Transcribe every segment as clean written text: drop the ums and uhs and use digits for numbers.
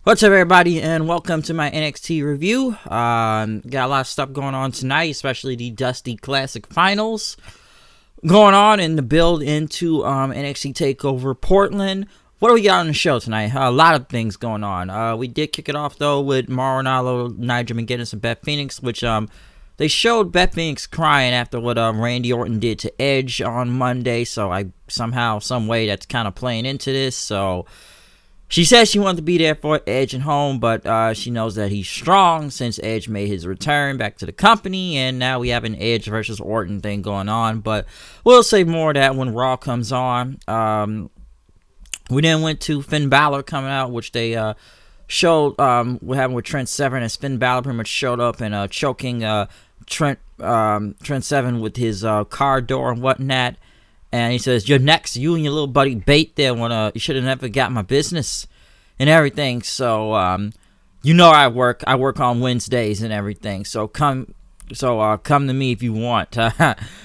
What's up, everybody, and welcome to my NXT review. Got a lot of stuff going on tonight, especially the Dusty Classic finals going on in the build into NXT TakeOver Portland. What do we got on the show tonight? A lot of things going on. We did kick it off, though, with Mauro Ranallo, Nigel McGuinness, and Beth Phoenix, which they showed Beth Phoenix crying after what Randy Orton did to Edge on Monday, so somehow, some way, that's kind of playing into this, so she says she wanted to be there for Edge and home, but she knows that he's strong since Edge made his return back to the company, and now we have an Edge versus Orton thing going on, but we'll save more of that when Raw comes on. We then went to Finn Balor coming out, which they showed what happened with Trent Seven, as Finn Balor pretty much showed up and choking Trent Seven with his car door and whatnot. And he says, "You're next. You and your little buddy Bate there. You should have never got my business and everything. So, you know I work. I work on Wednesdays and everything. So come to me if you want."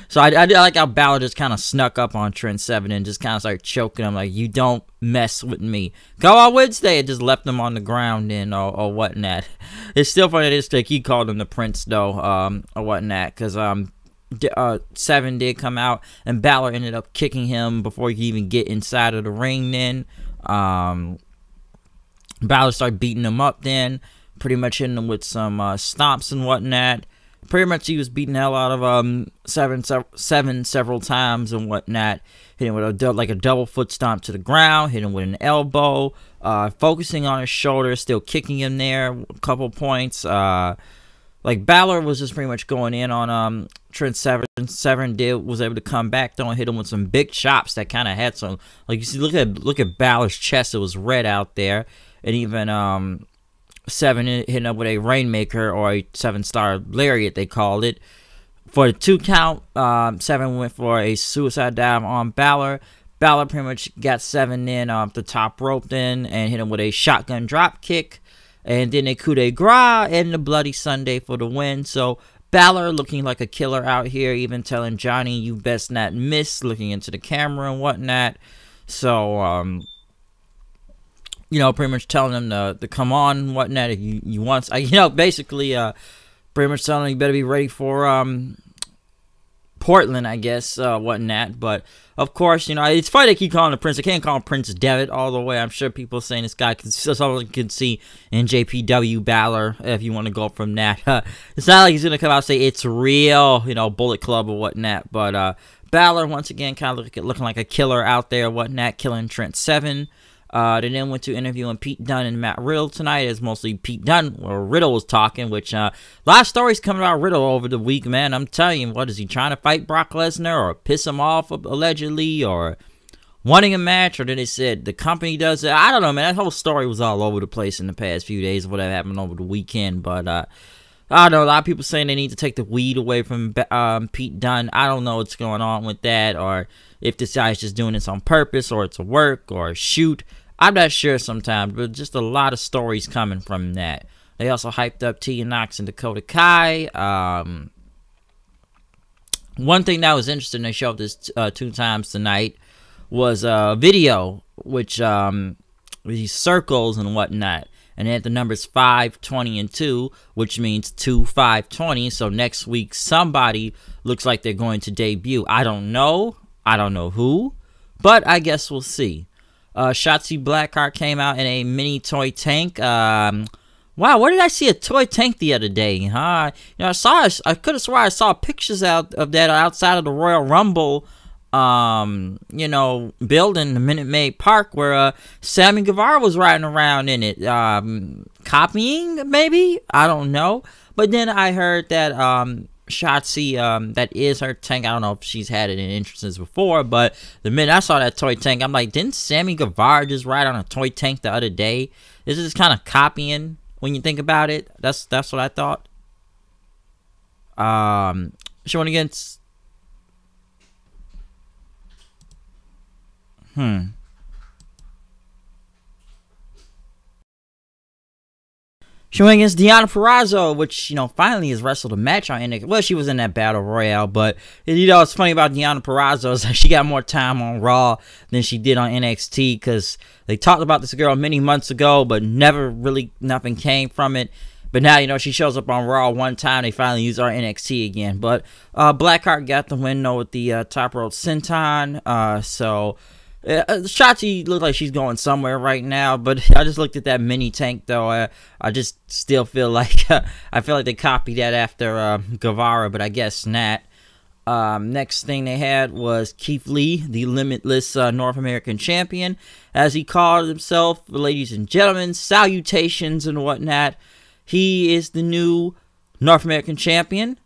So I like how Balor just kind of snuck up on Trent Seven and just kind of started choking him like, "You don't mess with me. Go on Wednesday," and just left him on the ground and or whatnot. It's still funny that he called him the Prince though, or whatnot, because Seven did come out and Balor ended up kicking him before he could even get inside of the ring. Then Balor started beating him up, then pretty much hitting him with some stomps and whatnot. Pretty much he was beating the hell out of Seven several times and whatnot. Hitting with like a double foot stomp to the ground, hitting him with an elbow, focusing on his shoulder, still kicking him there a couple points. Like Balor was just pretty much going in on Trent Seven. Seven was able to come back, though, and hit him with some big chops that kind of had some, like, you see, look at Balor's chest. It was red out there, and even Seven hitting up with a Rainmaker, or a 7-star lariat they called it. For the 2 count, Seven went for a suicide dive on Balor. Balor pretty much got Seven in off the top rope then, and hit him with a shotgun drop kick. And then a coup de grace and the Bloody Sunday for the win. So Balor looking like a killer out here, even telling Johnny, "You best not miss," looking into the camera and whatnot. So, you know, pretty much telling him to come on and whatnot if you want. You know, basically, pretty much telling him you better be ready for Portland, I guess, whatnot. But of course, you know, it's funny they keep calling him Prince. I can't call him Prince Devitt all the way. I'm sure people are saying this guy, someone can see in JPW Balor, if you want to go from that. It's not like he's gonna come out and say it's real, you know, Bullet Club or whatnot. But Balor once again kind of looking like a killer out there, whatnot, killing Trent Seven. They then went to interviewing Pete Dunne and Matt Riddle tonight. It's mostly Pete Dunne, or Riddle, was talking, which a lot of stories coming about Riddle over the week, man. I'm telling you, what is he trying to fight Brock Lesnar, or piss him off allegedly, or wanting a match, or then they said the company does it? I don't know, man. That whole story was all over the place in the past few days, whatever happened over the weekend. But I don't know, a lot of people saying they need to take the weed away from Pete Dunne. I don't know what's going on with that, or if this guy's just doing this on purpose, or it's a work, or a shoot. I'm not sure sometimes, but just a lot of stories coming from that. They also hyped up Tegan Knox and Dakota Kai. One thing that was interesting, they showed this 2 times tonight, was a video, which these circles and whatnot. And they had the numbers 5, 20, and 2, which means 2, 5, 20. So next week, somebody looks like they're going to debut. I don't know who, but I guess we'll see. Shotzi Blackheart came out in a mini toy tank. Wow, where did I see a toy tank the other day? You know, I could have swore I saw pictures of that outside of the Royal Rumble, you know, building, the Minute Maid Park, where Sammy Guevara was riding around in it. Copying, maybe? I don't know. But then I heard that Shotzi, that is her tank. I don't know if she's had it in entrances before, but the minute I saw that toy tank, I'm like, didn't Sammy Guevara just ride on a toy tank the other day? This is kind of copying when you think about it. That's what I thought. Showing against She went against Deonna Purrazzo, which, finally has wrestled a match on NXT. Well, she was in that Battle Royale, but, what's funny about Deonna Purrazzo is that she got more time on Raw than she did on NXT, because they talked about this girl many months ago, but nothing came from it. But now, she shows up on Raw one time. They finally use her on NXT again. But Blackheart got the win, though, with the top rope senton. Shotzi looks like she's going somewhere right now, but I just looked at that mini tank, though. I just still feel like they copied that after Guevara, but I guess not. Next thing they had was Keith Lee, the Limitless North American Champion, as he called himself. Ladies and gentlemen, salutations and whatnot. He is the new North American Champion.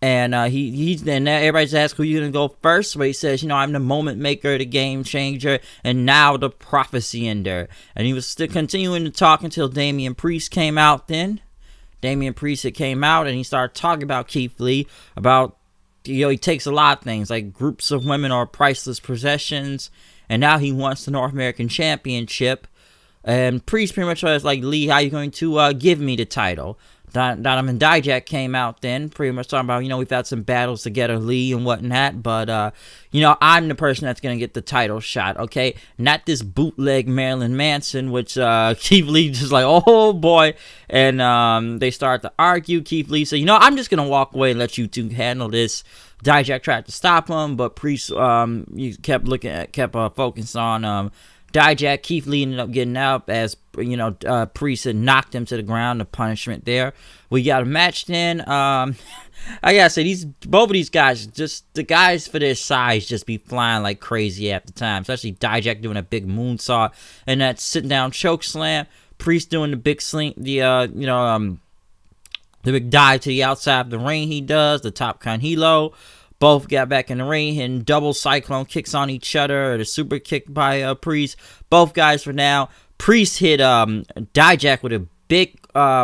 And and everybody's asking who you're going to go first. But he says, I'm the moment maker, the game changer, and now the prophecy ender. And he was still continuing to talk until Damian Priest came out then. Damian Priest came out and he started talking about Keith Lee, about, he takes a lot of things, like groups of women are priceless possessions. And now he wants the North American Championship. And Priest pretty much was like, Lee, how are you going to give me the title? Donovan Dijak came out then, pretty much talking about, we've had some battles together, Lee, and whatnot, but, I'm the person that's going to get the title shot, okay? Not this bootleg Marilyn Manson, which, Keith Lee just like, oh, boy, and, they start to argue. Keith Lee said, I'm just going to walk away and let you two handle this. Dijak tried to stop him, but Priest, you kept focused on, Dijak. Keith Lee ended up getting out as, Priest had knocked him to the ground, the punishment there. We got a match then. I gotta say, both of these guys, just the guys for their size, just be flying like crazy at the time. Especially Dijak doing a big moonsault and that sitting down choke slam. Priest doing the big sling, the big dive to the outside of the ring he does, the top Hilo. Both got back in the ring and double cyclone kicks on each other. The super kick by Priest. Both guys for now. Priest hit Dijak with a big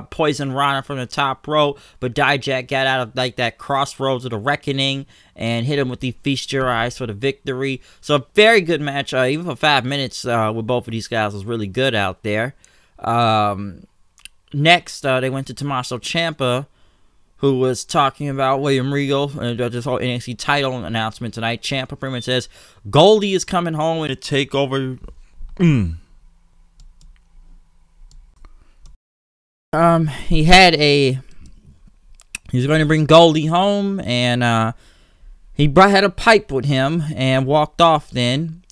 poison rana from the top rope, but Dijak got out of like that crossroads of the reckoning and hit him with the Feast Your Eyes for the victory. So a very good match, even for 5 minutes with both of these guys was really good out there. Next, they went to Tommaso Ciampa, who was talking about William Regal and this whole NXT title announcement tonight. Ciampa pretty much says Goldie is coming home in a takeover. He's going to bring Goldie home, and he had a pipe with him and walked off then.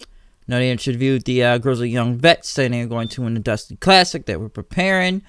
Now they interviewed the Grizzly Young Vets, saying they were going to win the Dusty Classic that we're preparing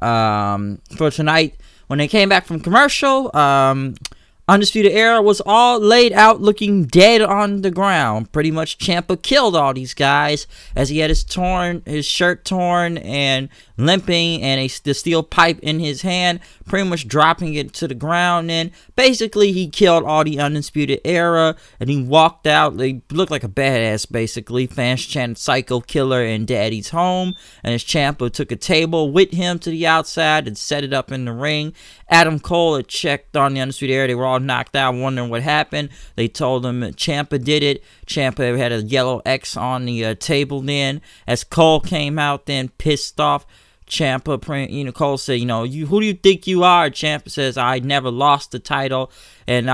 for tonight. When they came back from commercial, Undisputed Era was all laid out looking dead on the ground. Pretty much Ciampa killed all these guys as he had his shirt torn and limping and the steel pipe in his hand, pretty much dropping it to the ground. And basically he killed all the Undisputed Era and he walked out. They looked like a badass basically. Fans chanted Psycho Killer and Daddy's Home. And as Ciampa took a table with him to the outside and set it up in the ring. Adam Cole had checked on the Undisputed Era. They were all knocked out, wondering what happened. They told him Ciampa did it. Ciampa had a yellow X on the table then. As Cole came out then, pissed off, Ciampa, Cole said, who do you think you are? Ciampa says, I never lost the title, and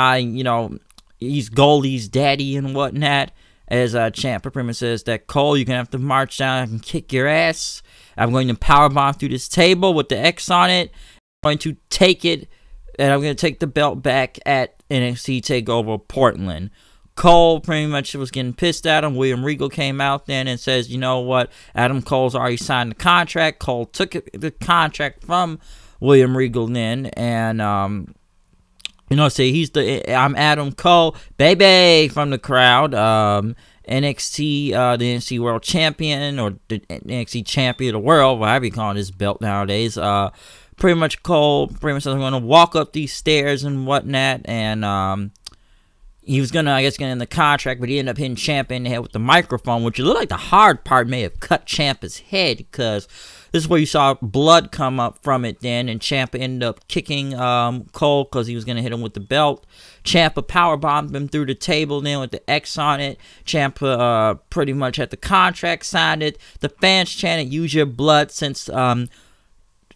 he's Goldie's daddy and whatnot. As Ciampa pretty much says that, Cole, you're going to have to march down and kick your ass. I'm going to powerbomb through this table with the X on it. Going to take it, and I'm going to take the belt back at NXT TakeOver Portland. Cole pretty much was getting pissed at him. William Regal came out then and says, you know what, Adam Cole's already signed the contract. Cole took the contract from William Regal then, and say I'm Adam Cole, baby, from the crowd. NXT, the NXT World Champion, or the NXT Champion of the World, whatever you call this belt nowadays. Pretty much Cole pretty much says I'm going to walk up these stairs and whatnot, and he was going to, I guess, get in the contract, but he ended up hitting Ciampa in the head with the microphone, which it looked like the hard part may have cut Ciampa's head, because this is where you saw blood come up from it then, and Ciampa ended up kicking Cole because he was going to hit him with the belt. Ciampa powerbombed him through the table then with the X on it. Ciampa pretty much had the contract, signed it. The fans chanted, use your blood, since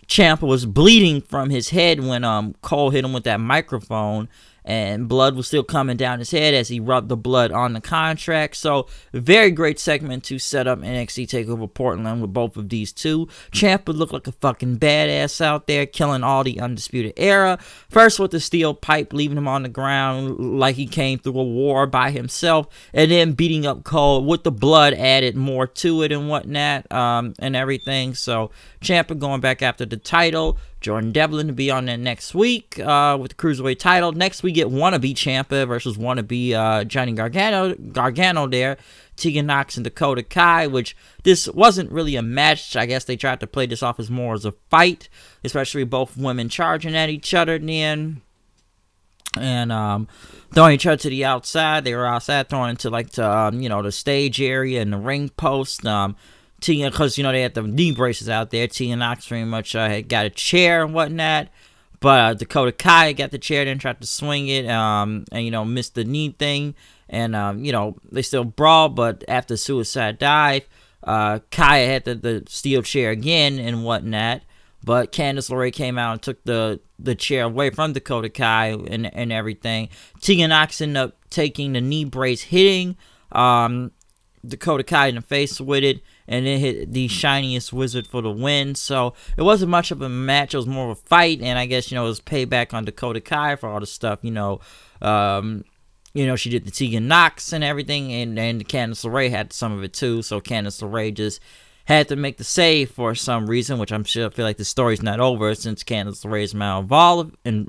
Ciampa was bleeding from his head when Cole hit him with that microphone, and blood was still coming down his head as he rubbed the blood on the contract. So, very great segment to set up NXT TakeOver Portland with both of these two. Ciampa looked like a fucking badass out there, killing all the Undisputed Era. First with the steel pipe, leaving him on the ground like he came through a war by himself, and then beating up Cole with the blood added more to it and whatnot, and everything. So, Ciampa going back after the title. Jordan Devlin to be on there next week with the Cruiserweight title. Next, we get wannabe Ciampa versus wannabe Johnny Gargano there. Tegan Nox and Dakota Kai, which this wasn't really a match. I guess they tried to play this off as more as a fight, especially both women charging at each other then. And throwing each other to the outside. They were outside throwing into like the stage area and the ring post. Tegan, because, they had the knee braces out there. Tegan Nox pretty much had got a chair and whatnot. But Dakota Kai got the chair, then tried to swing it, and, missed the knee thing. And, they still brawled, but after suicide dive, Kai had the steel chair again and whatnot. But Candice LeRae came out and took the chair away from Dakota Kai and everything. Tegan Nox ended up taking the knee brace, hitting Dakota Kai in the face with it, and then hit the shiniest wizard for the win. So it wasn't much of a match. It was more of a fight, and I guess it was payback on Dakota Kai for all the stuff. She did the Tegan Nox and everything, and Candice LeRae had some of it too. So Candice LeRae just had to make the save for some reason, which I feel like the story's not over since Candice LeRae is now involved in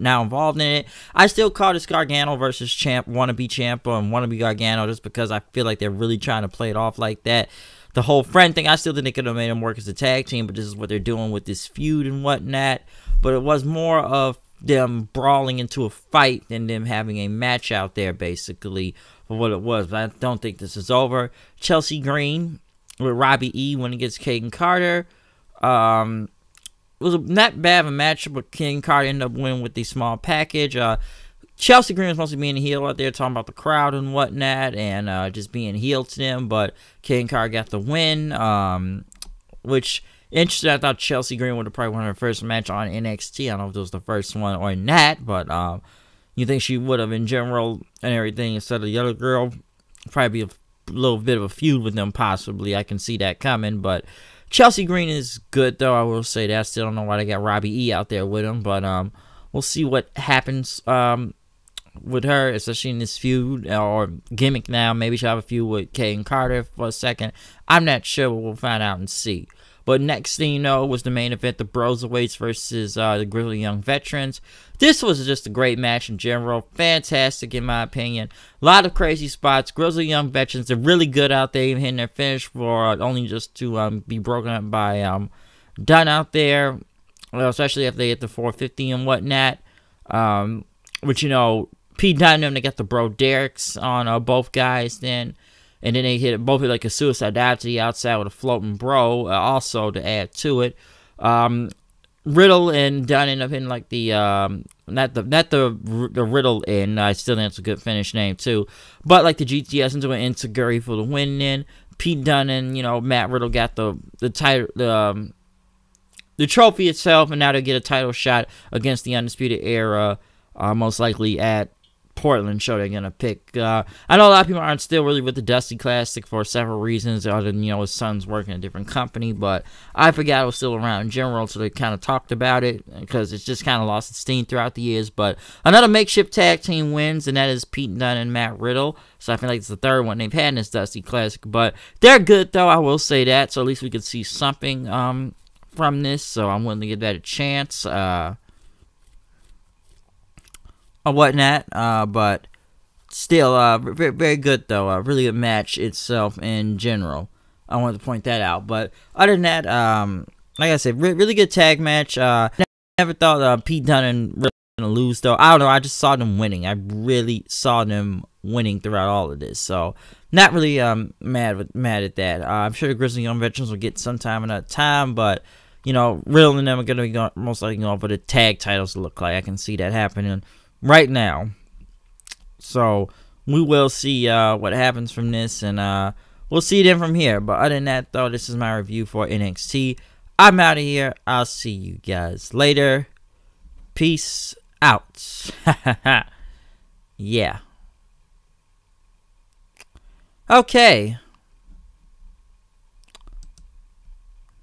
it. I still call this Gargano versus wannabe Ciampa and wannabe Gargano just because I feel like they're really trying to play it off like that. The whole friend thing, I still think they could have made them work as a tag team, but this is what they're doing with this feud and whatnot. But it was more of them brawling into a fight than them having a match out there, basically, for what it was. But I don't think this is over. Chelsea Green with Robbie E when he gets Kaden Carter. It was not bad of a match, but Kaden Carter ended up winning with the small package. Chelsea Green was supposed to be being a heel out there, talking about the crowd and whatnot, and just being heel to them, but Kaden Carter got the win, which, interesting. I thought Chelsea Green would have probably won her first match on NXT. I don't know if it was the first one or not, but you think she would have in general and everything instead of the other girl. Probably be a little bit of a feud with them, possibly. I can see that coming, but Chelsea Green is good, though. I will say that. I still don't know why they got Robbie E out there with him, but we'll see what happens with her, especially in this feud or gimmick now. Maybe she'll have a feud with Kaden Carter for a second. I'm not sure, but we'll find out and see. But next thing you know was the main event, the BroSerWeights versus the Grizzly Young Veterans. This was just a great match in general. Fantastic, in my opinion. A lot of crazy spots. Grizzly Young Veterans, they're really good out there, even hitting their finish for only just to be broken up by Dunn out there. Well, especially if they hit the 450 and whatnot. Which, Pete Dunne and they got the Bro Derricks on both guys then. And then they hit both like a suicide dive to the outside with a floating bro, also to add to it. Riddle and Dunn end up hitting like the not the Riddle in. I still think it's a good finish name too, but like the GTS into an Enzuigiri for the win. Then Pete Dunne and Matt Riddle got the title, the trophy itself, and now they get a title shot against the Undisputed Era, most likely at Portland show they're gonna pick. I know a lot of people aren't still really with the Dusty Classic for several reasons, other than his son's working in a different company. But I forgot it was still around in general, so they kind of talked about it because it's just kind of lost its steam throughout the years. But another makeshift tag team wins, and that is Pete Dunne and Matt Riddle. So I feel like it's the third one they've had in this Dusty Classic. But they're good though, I will say that. So at least we could see something from this. So I'm willing to give that a chance. Or whatnot, but still, very, very good though. Really good match itself in general. I wanted to point that out. But other than that, like I said, really good tag match. Never thought Pete Dunne and Riddle were gonna lose though. I don't know. I just saw them winning. I really saw them winning throughout all of this. So not really mad at that. I'm sure the Grizzly Young Veterans will get sometime another time, but Riddle and them are gonna be most likely going for the tag titles to look like. I can see that happening right now. So we will see what happens from this, and we'll see then from here. But other than that though, this is my review for NXT. I'm out of here. I'll see you guys later. Peace out. Yeah. Okay.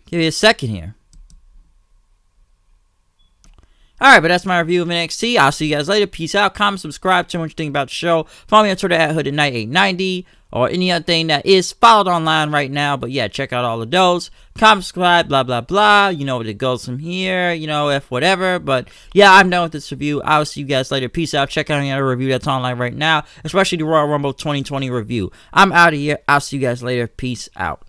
Give me a second here. Alright, but that's my review of NXT. I'll see you guys later. Peace out. Comment, subscribe, tell me what you think about the show. Follow me on Twitter at HoodedKnight890 or any other thing that is followed online right now. But yeah, check out all of those. Comment, subscribe, blah, blah, blah. You know what it goes from here. You know, if whatever. But yeah, I'm done with this review. I'll see you guys later. Peace out. Check out any other review that's online right now, especially the Royal Rumble 2020 review. I'm out of here. I'll see you guys later. Peace out.